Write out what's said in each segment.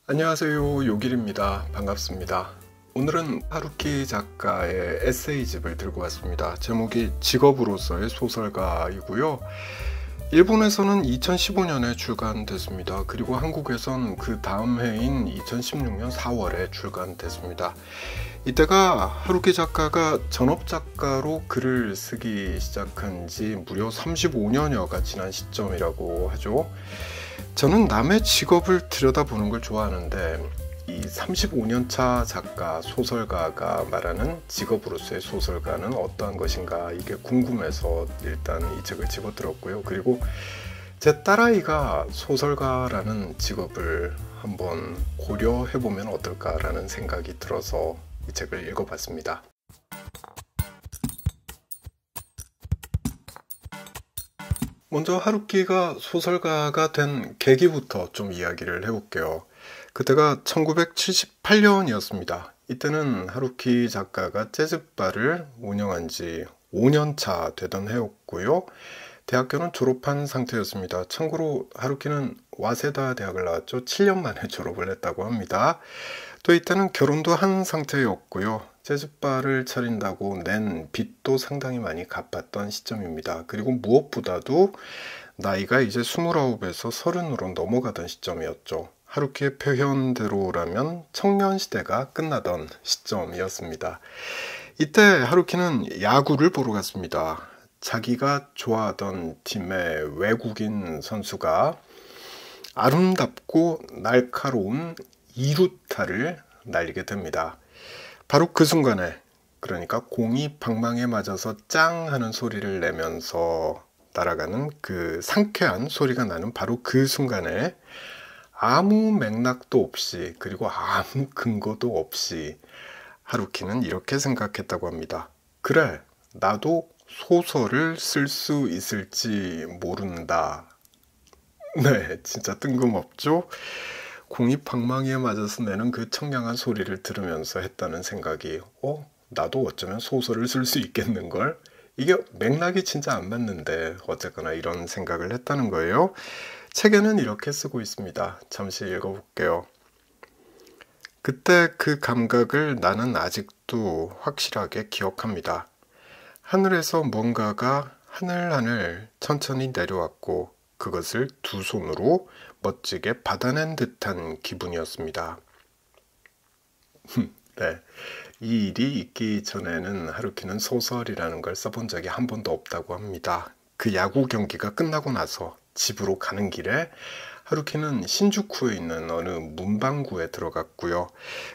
안녕하세요, 요길입니다. 반갑습니다. 오늘은 하루키 작가의 에세이집을 들고 왔습니다. 제목이 직업으로서의 소설가이고요. 일본에서는 2015년에 출간됐습니다. 그리고 한국에선 그 다음 해인 2016년 4월에 출간됐습니다. 이때가 하루키 작가가 전업작가로 글을 쓰기 시작한 지 무려 35년여가 지난 시점이라고 하죠. 저는 남의 직업을 들여다보는 걸 좋아하는데 이 35년차 작가, 소설가가 말하는 직업으로서의 소설가는 어떠한 것인가 이게 궁금해서 일단 이 책을 집어들었고요. 그리고 제 딸아이가 소설가라는 직업을 한번 고려해보면 어떨까라는 생각이 들어서 이 책을 읽어봤습니다. 먼저 하루키가 소설가가 된 계기부터 좀 이야기를 해볼게요. 그때가 1978년이었습니다. 이때는 하루키 작가가 재즈바를 운영한 지 5년 차 되던 해였고요. 대학교는 졸업한 상태였습니다. 참고로 하루키는 와세다 대학을 나왔죠. 7년 만에 졸업을 했다고 합니다. 또 이때는 결혼도 한 상태였고요. 재즈바를 차린다고 낸 빚도 상당히 많이 갚았던 시점입니다. 그리고 무엇보다도 나이가 이제 29에서 30으로 넘어가던 시점이었죠. 하루키의 표현대로라면 청년시대가 끝나던 시점이었습니다. 이때 하루키는 야구를 보러 갔습니다. 자기가 좋아하던 팀의 외국인 선수가 아름답고 날카로운 2루타를 날리게 됩니다. 바로 그 순간에, 그러니까 공이 방망이에 맞아서 짱 하는 소리를 내면서 날아가는 그 상쾌한 소리가 나는 바로 그 순간에 아무 맥락도 없이, 그리고 아무 근거도 없이 하루키는 이렇게 생각했다고 합니다. 그래, 나도 소설을 쓸 수 있을지 모른다. 네, 진짜 뜬금없죠? 공이 방망이에 맞아서 내는 그 청량한 소리를 들으면서 했다는 생각이 나도 어쩌면 소설을 쓸 수 있겠는걸? 이게 맥락이 진짜 안 맞는데 어쨌거나 이런 생각을 했다는 거예요. 책에는 이렇게 쓰고 있습니다. 잠시 읽어볼게요. 그때 그 감각을 나는 아직도 확실하게 기억합니다. 하늘에서 뭔가가 하늘하늘 천천히 내려왔고 그것을 두 손으로 멋지게 받아낸 듯한 기분이었습니다. 네, 이 일이 있기 전에는 하루키는 소설이라는 걸 써본 적이 한 번도 없다고 합니다. 그 야구 경기가 끝나고 나서 집으로 가는 길에 하루키는 신주쿠에 있는 어느 문방구에 들어갔고요.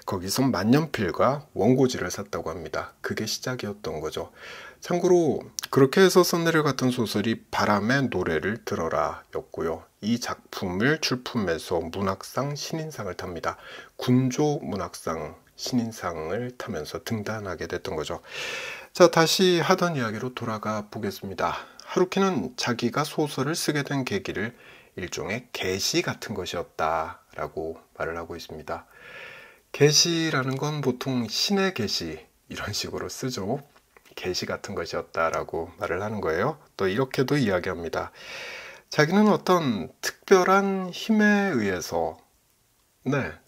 거기서 만년필과 원고지를 샀다고 합니다. 그게 시작이었던 거죠. 참고로 그렇게 해서 써내려갔던 소설이 바람의 노래를 들어라 였고요. 이 작품을 출품해서 문학상 신인상을 탑니다. 군조 문학상 신인상을 타면서 등단하게 됐던 거죠. 자, 다시 하던 이야기로 돌아가 보겠습니다. 하루키는 자기가 소설을 쓰게 된 계기를 일종의 계시 같은 것이었다라고 말을 하고 있습니다. 계시라는 건 보통 신의 계시 이런 식으로 쓰죠. 계시 같은 것이었다라고 말을 하는 거예요. 또 이렇게도 이야기합니다. 자기는 어떤 특별한 힘에 의해서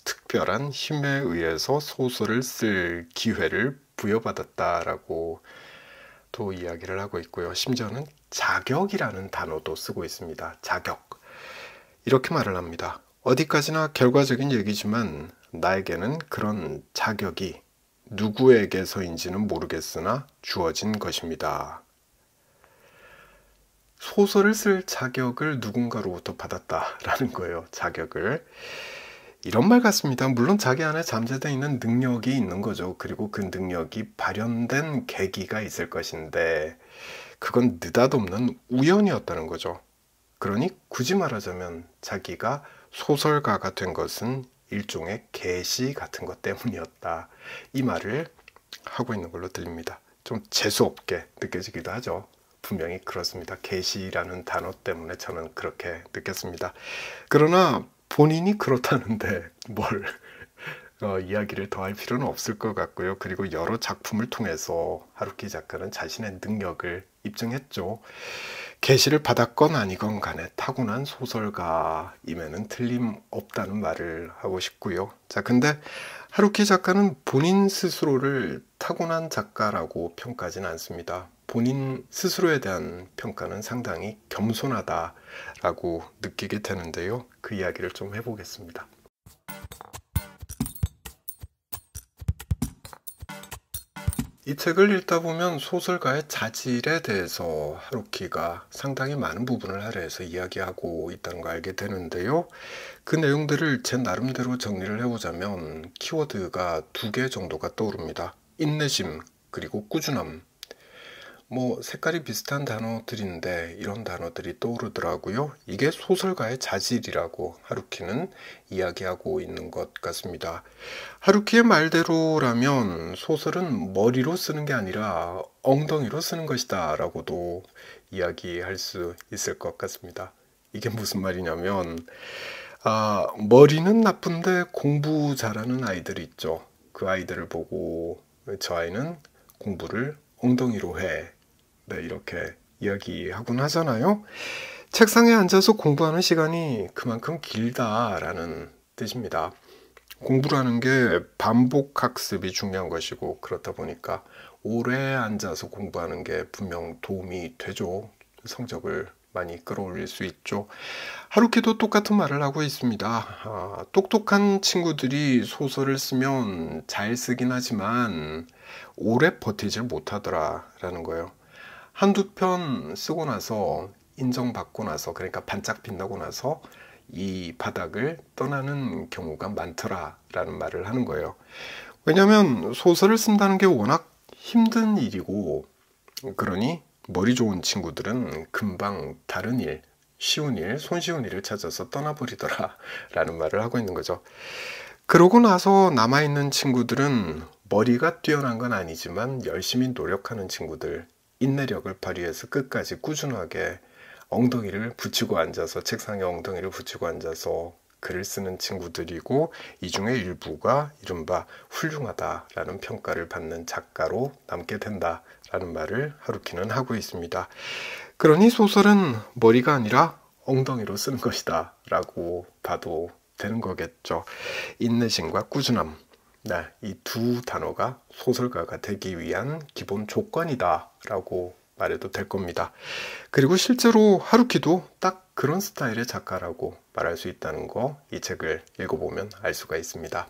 특별한 힘에 의해서 소설을 쓸 기회를 부여받았다라고 또 이야기를 하고 있고요. 심지어는 자격이라는 단어도 쓰고 있습니다. 자격. 이렇게 말을 합니다. 어디까지나 결과적인 얘기지만 나에게는 그런 자격이 누구에게서인지는 모르겠으나 주어진 것입니다. 소설을 쓸 자격을 누군가로부터 받았다라는 거예요. 자격을. 이런 말 같습니다. 물론 자기 안에 잠재되어 있는 능력이 있는 거죠. 그리고 그 능력이 발현된 계기가 있을 것인데 그건 느닷없는 우연이었다는 거죠. 그러니 굳이 말하자면 자기가 소설가가 된 것은 일종의 계시 같은 것 때문이었다. 이 말을 하고 있는 걸로 들립니다. 좀 재수없게 느껴지기도 하죠. 분명히 그렇습니다. 계시라는 단어 때문에 저는 그렇게 느꼈습니다. 그러나 본인이 그렇다는데 뭘 이야기를 더 할 필요는 없을 것 같고요. 그리고 여러 작품을 통해서 하루키 작가는 자신의 능력을 입증했죠. 계시를 받았건 아니건 간에 타고난 소설가임에는 틀림없다는 말을 하고 싶고요. 자, 근데 하루키 작가는 본인 스스로를 타고난 작가라고 평가하진 않습니다. 본인 스스로에 대한 평가는 상당히 겸손하다라고 느끼게 되는데요. 그 이야기를 좀 해보겠습니다. 이 책을 읽다 보면 소설가의 자질에 대해서 하루키가 상당히 많은 부분을 할애해서 이야기하고 있다는 걸 알게 되는데요. 그 내용들을 제 나름대로 정리를 해보자면 키워드가 2개 정도가 떠오릅니다. 인내심 그리고 꾸준함. 색깔이 비슷한 단어들인데 이런 단어들이 떠오르더라고요. 이게 소설가의 자질이라고 하루키는 이야기하고 있는 것 같습니다. 하루키의 말대로라면 소설은 머리로 쓰는 게 아니라 엉덩이로 쓰는 것이다 라고도 이야기할 수 있을 것 같습니다. 이게 무슨 말이냐면 머리는 나쁜데 공부 잘하는 아이들이 있죠. 그 아이들을 보고 저 아이는 공부를 엉덩이로 해. 네, 이렇게 이야기하곤 하잖아요. 책상에 앉아서 공부하는 시간이 그만큼 길다라는 뜻입니다. 공부라는 게 반복 학습이 중요한 것이고 그렇다 보니까 오래 앉아서 공부하는 게 분명 도움이 되죠. 성적을 많이 끌어올릴 수 있죠. 하루키도 똑같은 말을 하고 있습니다. 똑똑한 친구들이 소설을 쓰면 잘 쓰긴 하지만 오래 버티질 못하더라라는 거예요. 한두 편 쓰고 나서 인정받고 나서 그러니까 반짝 빛나고 나서 이 바닥을 떠나는 경우가 많더라라는 말을 하는 거예요. 왜냐하면 소설을 쓴다는 게 워낙 힘든 일이고 그러니 머리 좋은 친구들은 금방 다른 일, 쉬운 일, 손쉬운 일을 찾아서 떠나버리더라 라는 말을 하고 있는 거죠. 그러고 나서 남아있는 친구들은 머리가 뛰어난 건 아니지만 열심히 노력하는 친구들, 인내력을 발휘해서 끝까지 꾸준하게 엉덩이를 붙이고 앉아서 책상에 엉덩이를 붙이고 앉아서 글을 쓰는 친구들이고 이 중에 일부가 이른바 훌륭하다라는 평가를 받는 작가로 남게 된다라는 말을 하루키는 하고 있습니다. 그러니 소설은 머리가 아니라 엉덩이로 쓰는 것이다 라고 봐도 되는 거겠죠. 인내심과 꾸준함. 네, 이 2 단어가 소설가가 되기 위한 기본 조건이다 라고 말해도 될 겁니다. 그리고 실제로 하루키도 딱 그런 스타일의 작가라고 말할 수 있다는 거 이 책을 읽어보면 알 수가 있습니다.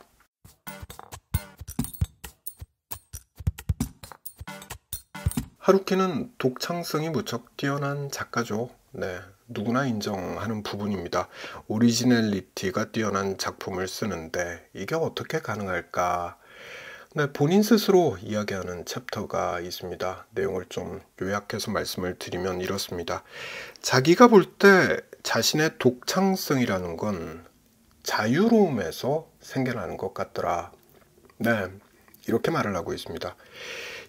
하루키는 독창성이 무척 뛰어난 작가죠. 네, 누구나 인정하는 부분입니다. 오리지널리티가 뛰어난 작품을 쓰는데 이게 어떻게 가능할까? 네, 본인 스스로 이야기하는 챕터가 있습니다. 내용을 좀 요약해서 말씀을 드리면 이렇습니다. 자기가 볼 때 자신의 독창성이라는 건 자유로움에서 생겨나는 것 같더라. 네, 이렇게 말을 하고 있습니다.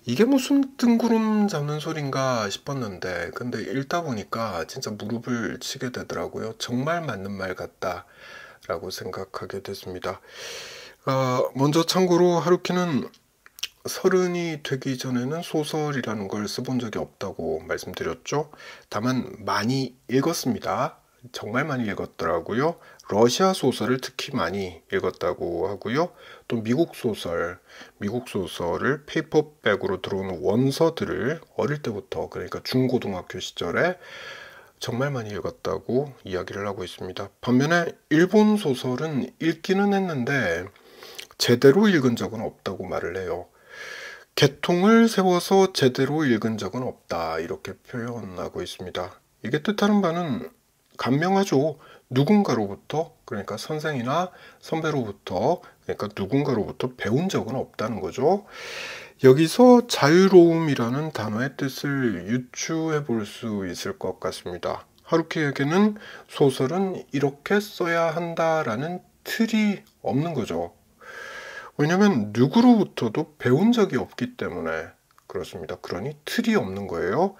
이게 무슨 뜬구름 잡는 소린가 싶었는데 근데 읽다 보니까 진짜 무릎을 치게 되더라고요. 정말 맞는 말 같다라고 생각하게 됐습니다. 먼저 참고로 하루키는 30이 되기 전에는 소설이라는 걸 써본 적이 없다고 말씀드렸죠. 다만 많이 읽었습니다. 정말 많이 읽었더라고요. 러시아 소설을 특히 많이 읽었다고 하고요. 또 미국 소설을 페이퍼백으로 들어오는 원서들을 어릴 때부터 그러니까 중고등학교 시절에 정말 많이 읽었다고 이야기를 하고 있습니다. 반면에 일본 소설은 읽기는 했는데 제대로 읽은 적은 없다고 말을 해요. 개통을 세워서 제대로 읽은 적은 없다 이렇게 표현하고 있습니다. 이게 뜻하는 바는 간명하죠. 누군가로부터 그러니까 선생이나 선배로부터 그러니까 누군가로부터 배운 적은 없다는 거죠. 여기서 자유로움이라는 단어의 뜻을 유추해 볼 수 있을 것 같습니다. 하루키에게는 소설은 이렇게 써야 한다라는 틀이 없는 거죠. 왜냐하면 누구로부터도 배운 적이 없기 때문에 그렇습니다. 그러니 틀이 없는 거예요.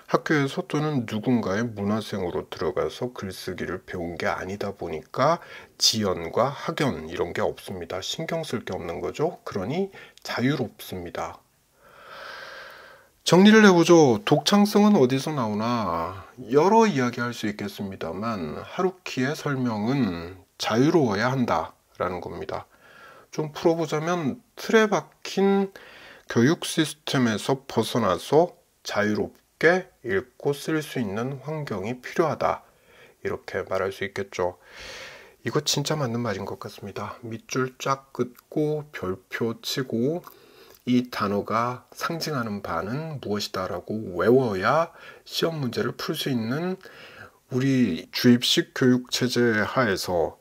학교에서 또는 누군가의 문화생으로 들어가서 글쓰기를 배운 게 아니다 보니까 지연과 학연 이런 게 없습니다. 신경 쓸 게 없는 거죠. 그러니 자유롭습니다. 정리를 해보죠. 독창성은 어디서 나오나 여러 이야기할 수 있겠습니다만 하루키의 설명은 자유로워야 한다라는 겁니다. 좀 풀어보자면 틀에 박힌 교육 시스템에서 벗어나서 자유롭게 읽고 쓸 수 있는 환경이 필요하다. 이렇게 말할 수 있겠죠. 이거 진짜 맞는 말인 것 같습니다. 밑줄 쫙 긋고 별표 치고 이 단어가 상징하는 바는 무엇이다 라고 외워야 시험 문제를 풀 수 있는 우리 주입식 교육체제 하에서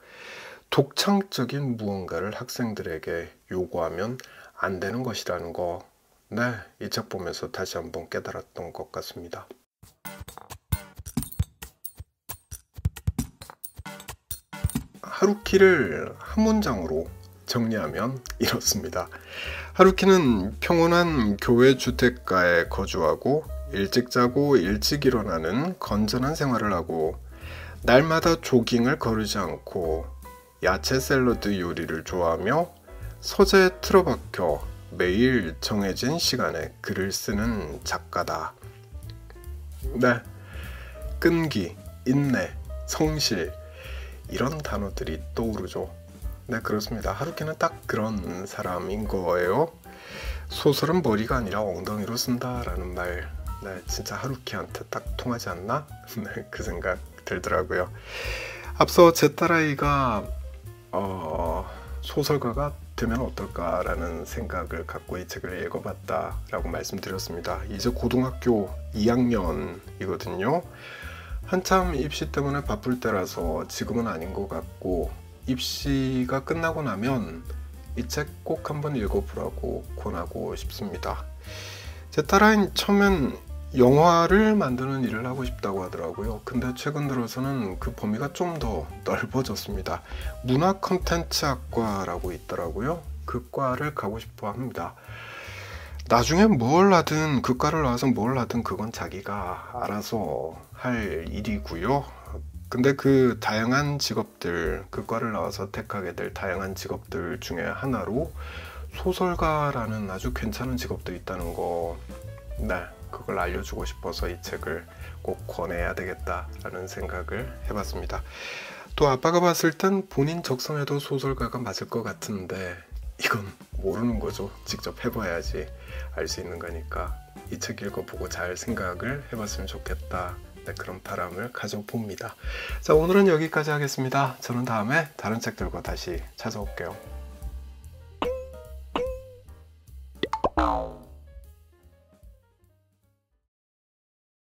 독창적인 무언가를 학생들에게 요구하면 안 되는 것이라는 거, 네, 이 책 보면서 다시 한번 깨달았던 것 같습니다. 하루키를 한 문장으로 정리하면 이렇습니다. 하루키는 평온한 교회 주택가에 거주하고 일찍 자고 일찍 일어나는 건전한 생활을 하고 날마다 조깅을 거르지 않고 야채 샐러드 요리를 좋아하며 서재에 틀어박혀 매일 정해진 시간에 글을 쓰는 작가다. 네, 끈기, 인내, 성실 이런 단어들이 떠오르죠. 네, 그렇습니다. 하루키는 딱 그런 사람인 거예요. 소설은 머리가 아니라 엉덩이로 쓴다라는 말, 네, 진짜 하루키한테 딱 통하지 않나? 네, 그 생각 들더라고요. 앞서 제 딸아이가 소설가가 되면 어떨까라는 생각을 갖고 이 책을 읽어봤다라고 말씀드렸습니다. 이제 고등학교 2학년이거든요. 한참 입시 때문에 바쁠 때라서 지금은 아닌 것 같고 입시가 끝나고 나면 이 책 꼭 한번 읽어보라고 권하고 싶습니다. 제 딸아이는 처음엔 영화를 만드는 일을 하고 싶다고 하더라고요. 근데 최근 들어서는 그 범위가 좀 더 넓어졌습니다. 문화 콘텐츠 학과라고 있더라고요. 그 과를 가고 싶어 합니다. 나중에 뭘 하든 그 과를 나와서 뭘 하든 그건 자기가 알아서 할 일이고요. 근데 그 다양한 직업들, 그 과를 나와서 택하게 될 다양한 직업들 중에 하나로 소설가라는 아주 괜찮은 직업도 있다는 거, 네, 그걸 알려주고 싶어서 이 책을 꼭 권해야 되겠다라는 생각을 해봤습니다. 또 아빠가 봤을 땐 본인 적성에도 소설가가 맞을 것 같은데 이건 모르는 거죠. 직접 해봐야지 알 수 있는 거니까 이 책 읽어보고 잘 생각을 해봤으면 좋겠다. 네, 그런 바람을 가져봅니다. 자, 오늘은 여기까지 하겠습니다. 저는 다음에 다른 책들과 다시 찾아올게요.